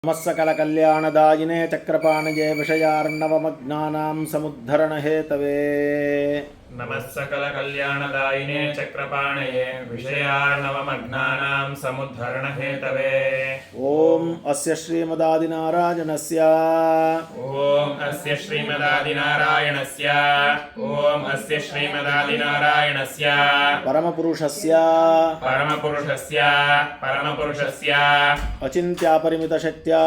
नमस्सकलकल्याणदायिने चक्रपाणये विषयार्णवमग्नानां समुद्धरणहेतवे नमस्सकलकल्याणदायिने चक्रपाणये विषयार्णवमग्नानां समुद्धरणहेतवे ओम अस्य श्रीमदादिनारायणस्य परमपुरुषस्य अचिन्त्यापरिमितशक्त्या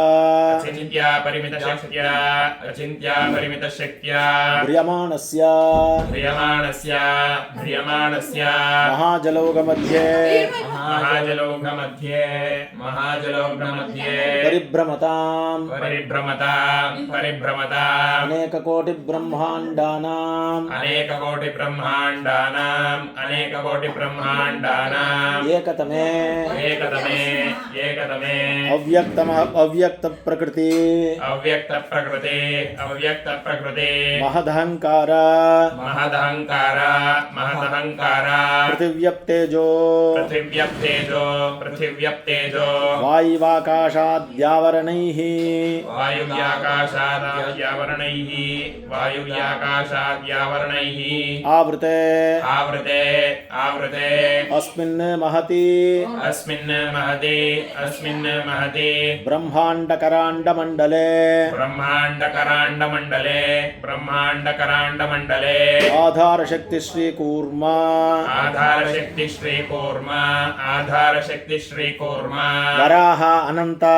ह्रियमाणस्य महाजलौघमध्ये परिभ्रमताम् अनेककोटिब्रह्माण्डानाम् एकतमे अव्यक्तप्रकृति महदहंकार पृथिव्यप्तेजो वायुवाकाशाद्यावरणैः आवृते अस्मिन् महति ब्रह्माण्डकराण्डमण्डले आधारशक्ति श्री कूर्मा वराह अनंता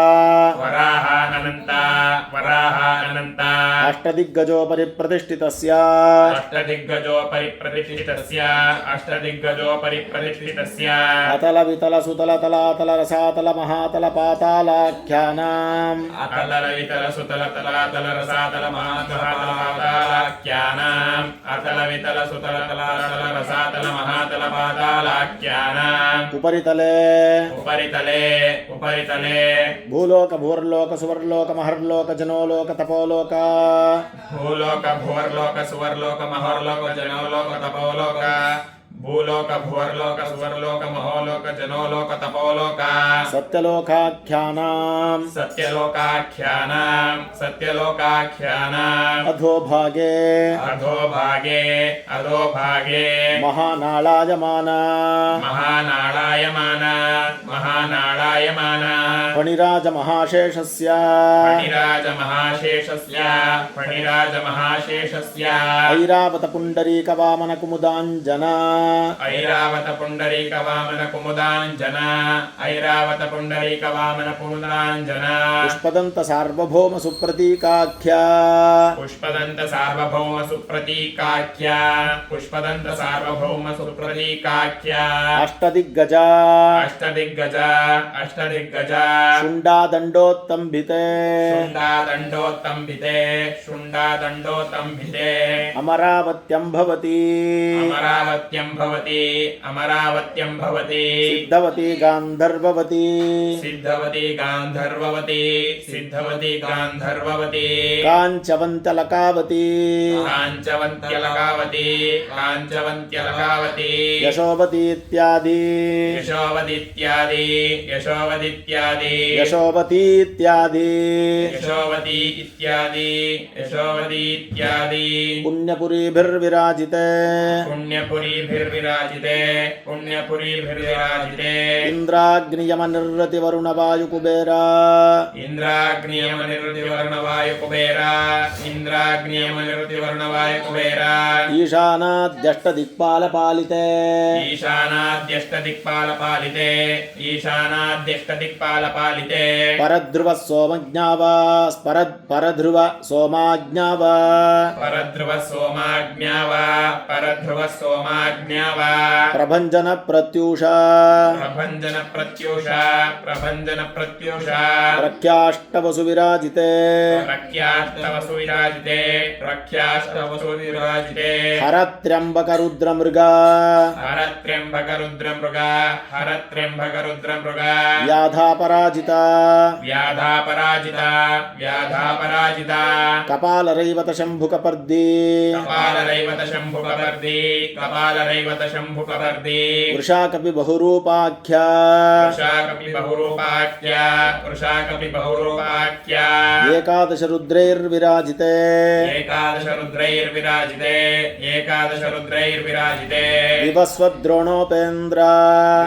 अष्टदिग्गजोपरि प्रतिष्ठितस्य अतल वितल सुतल तलातल रसातल महातल पातालाख्यानाम् उपरितले भूलोक भूर्लोक सुवर्लोक महर्लोक जनोलोक तपोलोक सत्यलोकाख्यानाम् अधोभागे महानालायमाना फणिराजमहाशेषस्य ऐरावत पुण्डरीकवामन कुमुदाञ्जना पुष्पदन्त सार्वभौम सुप्रतीकाख्या अष्टदिग्गजा शुण्डादण्डोत्तम्भिते अमरावत्यं भवति सिद्धवती गान्धर्ववती काञ्चवन्त्यलकावती यशोवती इत्यादि पुण्यपुरीभिर्विराजिते इंद्राग्नियमनिर्रतिवरुणवायुकुबेरा ईशानाद्यष्टदिक्पालपालिते परध्रुव सोमाज्ञावा प्रभंजन प्रत्यूषा प्रख्याष्टवसु विराजिते हरत्र्यंबक रुद्रमृगा व्याधापराजिता कपालरैवत शम्भुकपर्दी दैवत शम्भुकवर्दी वृषाकपि बहुरूपाख्या वृषाकपि बहुरूपाख्या वृषाकपि बहुरूपाख्या एकादश रुद्रैर्विराजिते एकादश रुद्रैर्विराजिते एकादश रुद्रैर्विराजिते विवस्वद्रोणोपेन्द्र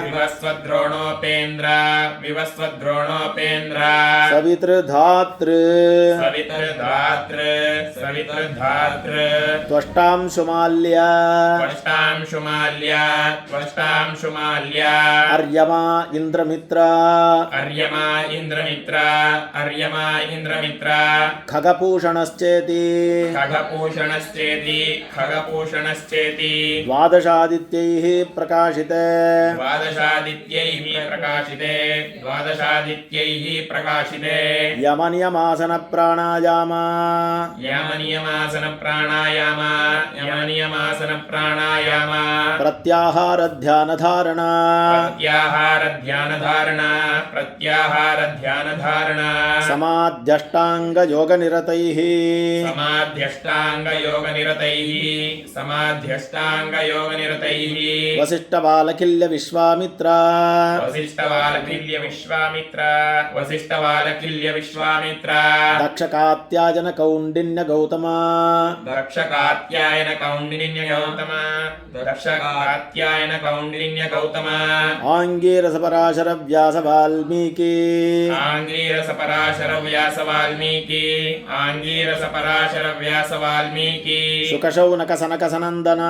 विवस्वद्रोणोपेन्द्र विवस्वद्रोणोपेन्द्र सवितृधातृ सवितर्धातृ सवितर्धातृ त्वष्टांशुमाल्य त्वष्टांशुमाल्य त्वष्टांशुमाल्य अर्यमा इन्द्रमित्र अर्यमा इन्द्रमित्र अर्यमा इन्द्रमित्र खगपूषणश्चेति खगपूषणश्चेति खगपूषणश्चेति द्वादशादित्यैः प्रकाशिते द्वादशादित्यैः प्रकाशिते द्वादशादित्यैः प्रकाशिते यमनियमासन प्राणायाम यमनियमासन प्राणायाम यमनियमासन प्राणायाम प्रत्याहार ध्यान धारणा प्रत्याहार ध्यान धारणा प्रत्याहार ध्यान धारणा समाध्यष्टांग योग निरतैः समाध्यष्टांग योग निरतैः समाध्यष्टांग योग निरतैः वसिष्ठ बालकिल्य विश्वामित्र वसिष्ठवालकिल्य विश्वामित्र वसिष्ठवालकिल्य विश्वामित्र दक्ष कात्यायन कौंडिन्य गौतम दक्षकात्यायन कौंडिन्य गौतम दक्षकात्यायन कौंडिन्य गौतम आंगीरस पराशर व्यास वाल्मीकि आंगीरस पराशर व्यास वाल्मीकि आंगीरस पराशर व्यास वाल्मीकि शुकशौनक सनक सनंदन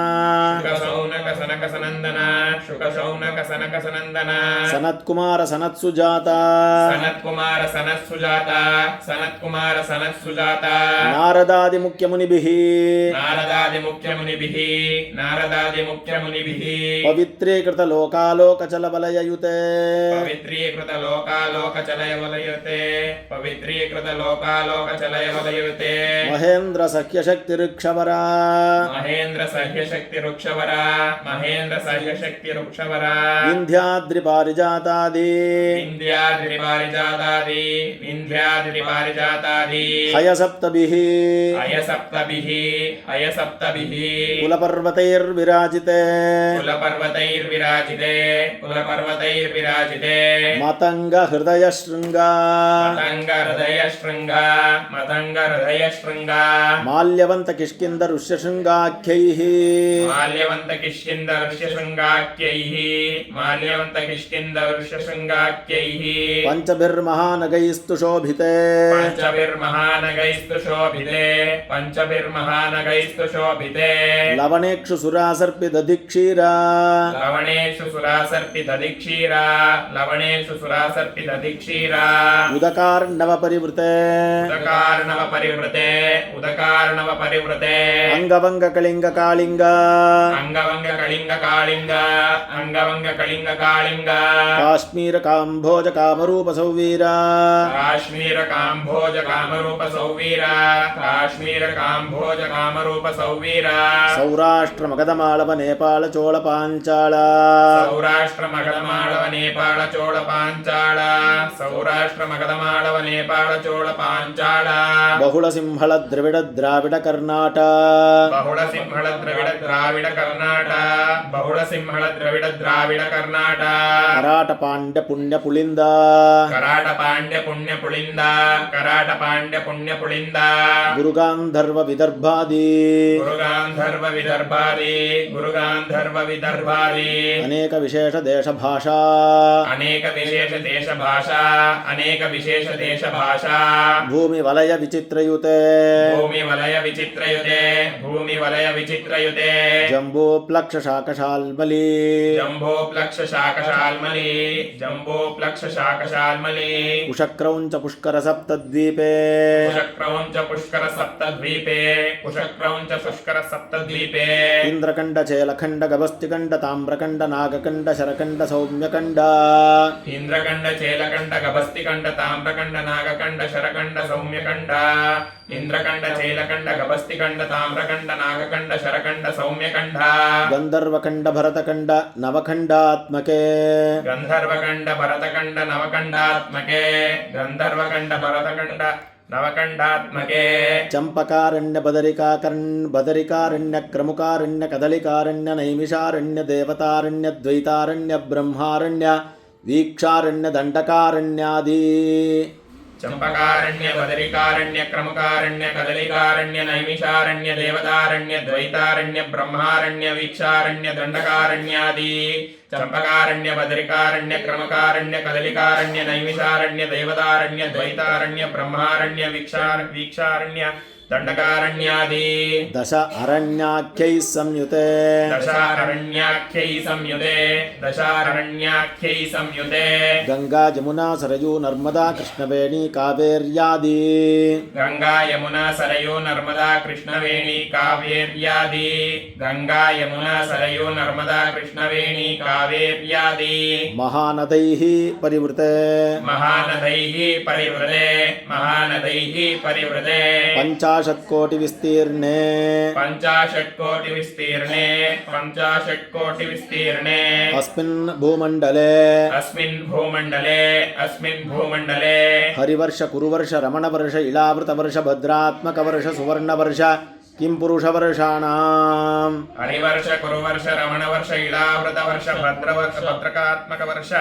शुकशौनक सनक सनंदन शुकशौनक सनक सनंदन सनत्कुमार सनत्सुजाता सनत्कुमार सनत् सुजाता सनत्कुमार सनत् सुजाता नारदादि मुख्य मुनिभिः नारदादि मुख्य मुनिभिः नारदादि मुख्य मुनिभिः पवित्रीकृत लोकालोक चल बलयुते पवित्रीकृत लोकालोक चलय वलयते पवित्रीकृत लोकालोक चलय वलयते महेन्द्र सख्य शक्ति ऋक्षवरा महेन्द्र सह्य शक्ति वृक्षवरा महेन्द्र सह्य शक्ति वृक्षवरा विंध्याद्रि पारिजातादि विन्ध्याद्रिपारिजातादि विन्ध्याद्रिपारिजातादि हय सप्तभिः अयसप्तभिः अयसप्तभिः कुलपर्वतैर्विराजिते कुलपर्वतैर्विराजिते कुलपर्वतैर्विराजिते मतंग हृदय शृंगा मतंग हृदय शृंग मतंग हृदय शृंग माल्यवंत किष्किंद ऋष्य शृंगाख्यैः माल्यवंत किष्किंद ऋष्यशृंगाख्यैः माल्यवंत किष्किंद ऋष्यशृंगाख्यैः पंचभिर्महानगैस्तु शोभिते पंचभिर्महानगैस्तु शोभिते पंचभिर्महानगैस्तु शोभिते लवणेक्षु सुरासर्पि दधिक्षीरा लवणेषु सुरासर्पि दधिक्षीरा लवणेषु सुरासर्पि दधिक्षीरा उदकार्णव परिवृते उदकारनव परिवृते उदकारनव परिवृते अंगवंग कलिंग कालिंग अंगवंग कलिंग कालिंग अंगवंग कलिंग कालिंग काश्मीर काम्भोज कामरूप सौवीरा काश्मीर काम्भोज कामरूप सौवीरा काश्मीर काम्भोज कामरूप सौवीरा सौराष्ट्र मगधमालव नेपाल चोळ पांचाल सौराष्ट्र मगधमाळव नेपाळ चोळ पांचाळ सौराष्ट्र मगधमाळव नेपाळ चोळ पांचाळ बहुल सिंहल द्रविड द्राविड कर्नाट बहुळ सिंहळ द्रविड द्राविड कर्नाट बहुळ सिंहळ द्रविड द्राविड कर्नाट कराट पांड्य पुण्य पुलिंद कराट पांड्य पुण्य पुलिंद कराट पांड्य पुण्य पुलिंद गुरुगांधर्व विदर्भादि गुरुगांधर्व विदर्भादि गुरुगांधर्व विदर्भादि अनेक विशेष देश भाषा अनेक विशेष देश भाषा अनेक विशेष देश भाषा भूमि वलय विचित्रयुते भूमि वलय विचित्रयुते भूमि वलय विचित्रयुते जम्बो प्लक्ष शाकशाल्मली जम्बो प्लक्ष शाकशाल्मली जम्बो प्लक्ष शाकशाल्मली कुशक्रौञ्च पुष्कर सप्तद्वीपे कुशक्रौञ्च पुष्कर सप्तद्वीपे कुशक्रौञ्च पुष्कर सप्तद्वीपे इंद्रकंड चेलखंड गभस्तिकंड ताम्रकंड नागकंड शरकंड सौम्यकंड इंद्रकंड चेलकंड गभस्तिकंड ताम्रकंड नागकंड शरकंड सौम्यकंड इंद्रकंड चेलकंड गभस्तिकंड ताम्रकंड नागकंड शरकंड सौम्यकंड गंधर्वकंड भरतकंड नवखंडात्मके गंधर्वकंड भरतकंड नवकंडात्मके गंधर्वकंड भरतकंड नवकण्डात्मके चंपकारण्य बदरिकारण्य क्रमुकारण्य कदलिकारण्य नैमिषारण्य देवतारण्य द्वैतारण्य ब्रह्मारण्य वीक्षारण्य दंडकारण्यादि चंपकारण्य बदरिकारण्य क्रमुकारण्य कदलिकारण्य नैमिषारण्य देवतारण्य द्वैतारण्य ब्रह्मारण्य वीक्षारण्य दंडकारण्यादि चंपकारण्य बदरिकारण्य क्रमुकारण्य कदलिकारण्य नैमिषारण्य देवतारण्य द्वैतारण्य ब्रह्मारण्य वीक्षारण्य दंडकारण्यादि दश अरण्याख्यैः संयुते दशारण्याख्यैः संयुते गंगा यमुना सरयू नर्मदा कृष्णवेणी कावेर्यादि गंगा यमुना सरयू नर्मदा कृष्णवेणी कावेर्यादि गंगा यमुना सरयू नर्मदा कृष्णवेणी कावेर्यादि महानदैः परिवृते महानदैः परिवृते पंचाशत्कोटि विस्तीर्णे अस्मिन् भूमण्डले हरिवर्ष कुरुवर्ष रमणवर्ष इलावृतवर्ष भद्रात्मकवर्ष सुवर्णवर्ष किं पुरुषवर्षाणाम् हरिवर्ष कुरुवर्ष रमणवर्ष इलावृतवर्ष भद्रकात्मकवर्ष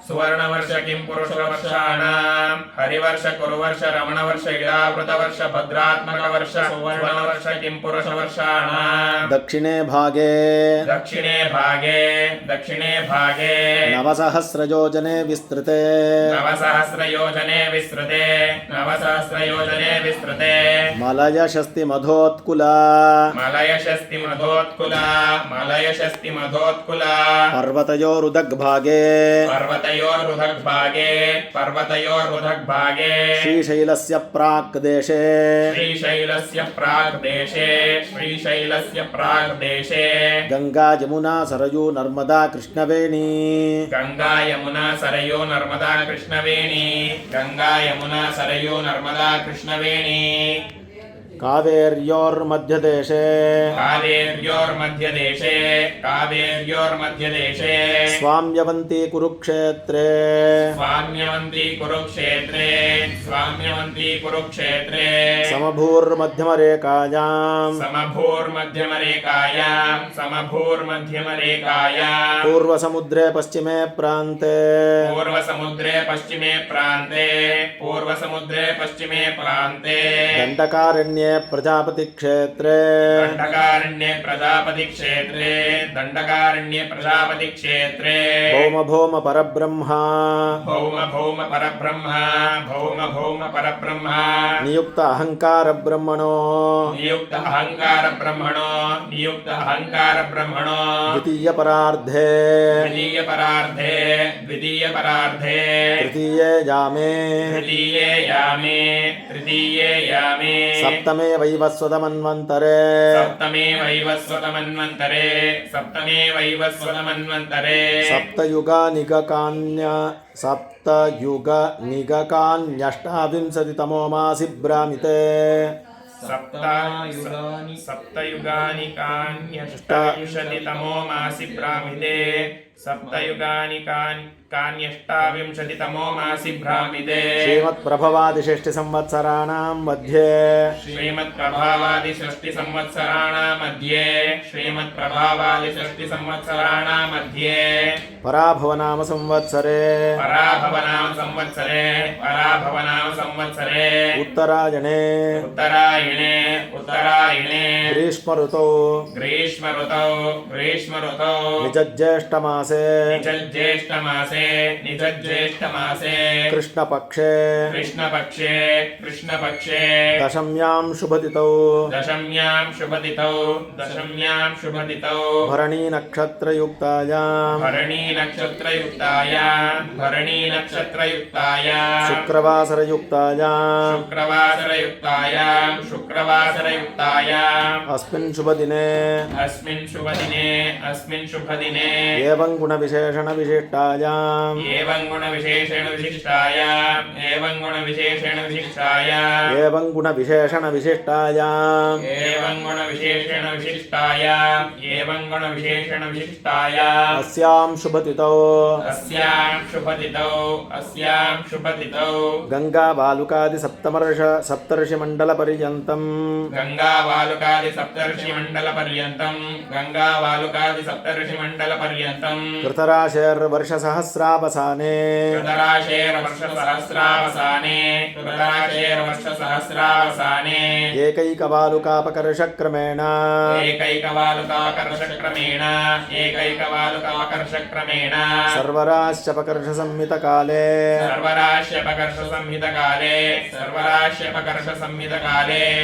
सुवर्णवर्ष किं पुरुषवर्षाणाम् हरिवर्ष कुरुवर्ष रमणवर्ष इलावृतवर्ष भद्रात्मकवर्ष सुवर्णवर्ष किं पुरुषवर्षाणाम् दक्षिणे भागे नवसहस्रयोजने विस्तृते मलयशस्ति मधोत्कुला पर्वतयोरुदग्भागे श्रीशैलस्य प्राक् देशे गंगा यमुना सरयू नर्मदा कृष्णवेणी कावेर्योर्मध्यदेशे स्वाम्यवन्ती कुरुक्षेत्रे समभूर्मध्यमरेखायां पूर्वसमुद्रे पश्चिमे प्रान्ते दण्डकारण्ये प्रजापति क्षेत्रे भौम भौम परब्रह्मा नियुक्त अहंकार ब्रह्मणो द्वितीय परार्धे तृतीये यामे सप्तमे वैवस्वतमन्वन्तरे सप्तयुगानिगकान्यष्टाविंशतितमो मासि भ्रामिते सप्तयुगानिकान्यष्टाविंशतितमो मासि भ्रामिते कान्यष्टाविंशतितमो मासि भ्रामिते श्रीमत्प्रभवादिषष्टिसंवत्सराणां मध्ये पराभवनाम संवत्सरे उत्तरायणे ग्रीष्म ऋतौ निजज्येष्ठमासे कृष्णपक्षे दशम्यां शुभतिथौ भरणी नक्षत्रयुक्तायां शुक्रवासरयुक्तायां अस्मिन् शुभदिने एवं गुणविशेषण विशिष्टायां एवं गुणविशेषेण विशिष्टाय एवं गुणविशेषेण विशिष्टाय एवं गुणविशेषण विशिष्टाय एवं गुणविशेषेण विशिष्टाय एवं गुणविशेषेण विशिष्टाय अस्यां शुभतिथौ अस्यां शुभतिथौ गंगाबालुकादि सप्तर्षिमण्डलपर्यन्तम् गंगावालुकादि कृतराशेर्वर्षसहस्रावसाने एकैकवालुकापकर्षक्रमेण सर्वराश्यपकर्षसंहितकाले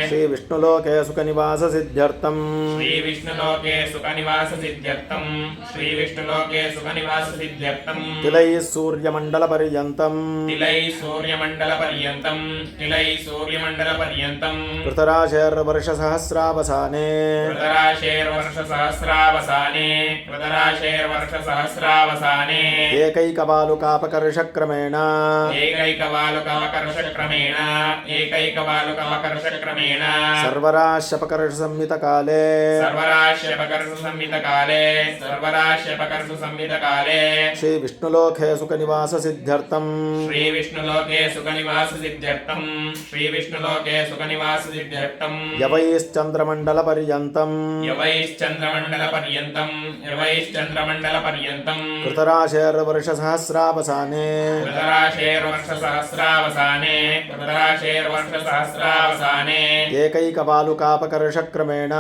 श्रीविष्णुलोके सुखनिवाससिद्ध्यर्थम् तिलैः सूर्यमण्डलपर्यन्तम् कृतराशेर्वर्षसहस्रावसाने एकैकवालुकापकर्षक्रमेण सर्वराश्यपकर्षसंहितकाले श्रीविष्णुलोके सुखनिवाससिद्ध्यर्थम् यवैश्चन्द्रमण्डलपर्यन्तम् कृतराशेर्वर्षसहस्रावसाने एकैकवालुकापकर्षक्रमेण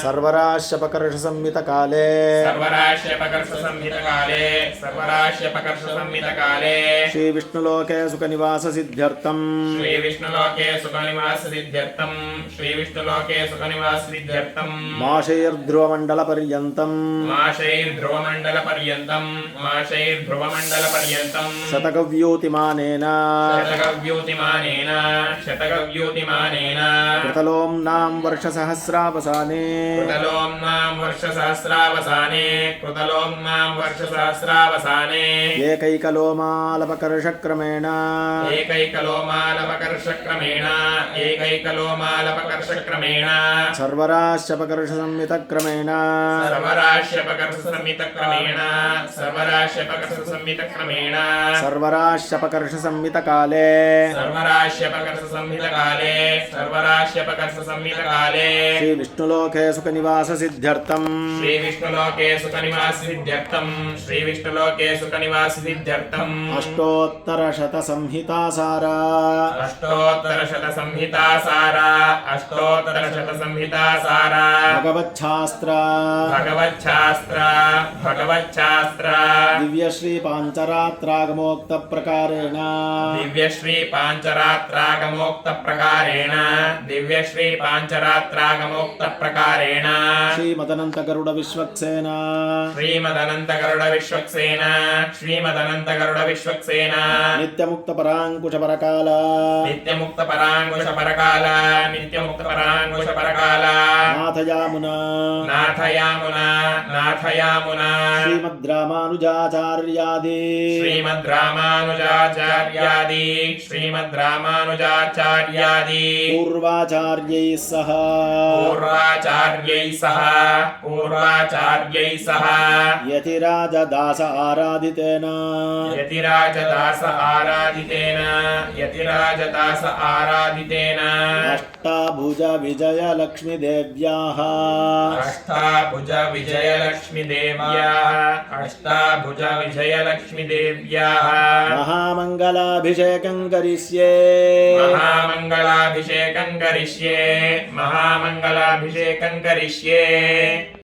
सर्वराश्यपकर्षसंहितकाले श्रीविष्णुलोके सुखनिवाससिद्ध्यर्थम् माशैर्ध्रुवमण्डलपर्यन्तम् शतकव्यूतिमानेन कृतलोम्नां वर्षसहस्रावसाने एकैकलोमालपकर्षक्रमेण सर्वराश्यपकर्षसंहितक्रमेण सर्वराश्यपकर्षसंहितकाले श्रीविष्णुलोके सुखनिवाससिद्ध्यर्थम् अष्टोत्तरशतसंहितासारा भगवच्छास्त्र दिव्यश्री पाञ्चरात्रागमोक्तप्रकारेण श्रीमदनन्तगरुडविश्वक्सेन नित्यमुक्तपराङ्कुशपरकाल नाथयामुना श्रीमद्रामानुजाचार्यादि पूर्वाचार्यैः सह यतिराजदास आराधितेन अष्टाभुज विजयलक्ष्मीदेव्याः महामङ्गलाभिषेकं करिष्ये